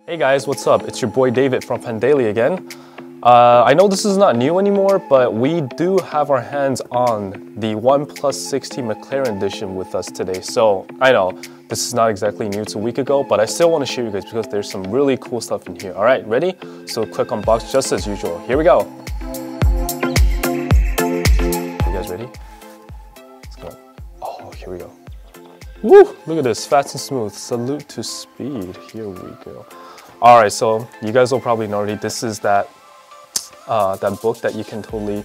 Hey guys, what's up? It's your boy David from Pandaily again. I know this is not new anymore, but we do have our hands on the OnePlus 6T McLaren Edition with us today. So I know this is not exactly new, it's a week ago, but I still want to show you guys because there's some really cool stuff in here. All right, ready? So quick unbox just as usual. Here we go. You guys ready? Let's go. Oh, here we go. Woo! Look at this, fast and smooth. Salute to speed. Here we go. All right, so you guys will probably know already. This is that book that you can totally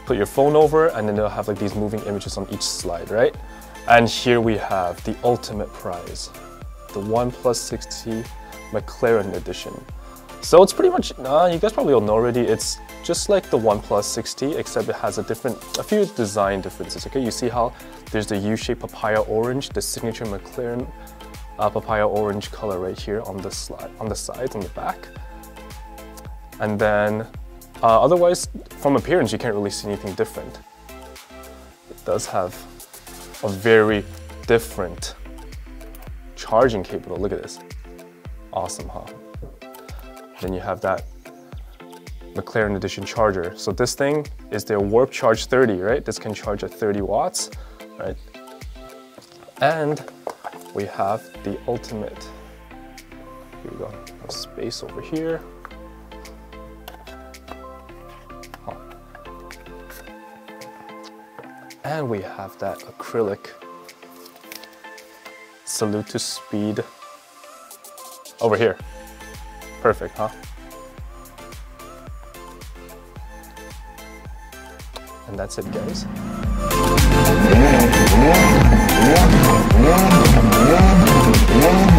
put your phone over, and then they'll have like these moving images on each slide, right? And here we have the ultimate prize, the OnePlus 6T McLaren Edition. So it's pretty much, you guys probably all know already. It's just like the OnePlus 6T, except it has a few design differences. Okay, you see how there's the U-shaped papaya orange, the signature McLaren papaya orange color right here on the sides, on the back. And then otherwise, from appearance, you can't really see anything different. It does have a very different charging cable. Look at this. Awesome, huh? Then you have that McLaren Edition charger. So this thing is their Warp Charge 30, right? This can charge at 30 watts, right? And we have the ultimate. Here we go. A space over here. And we have that acrylic salute to speed over here. Perfect, huh? And that's it, guys. Yeah.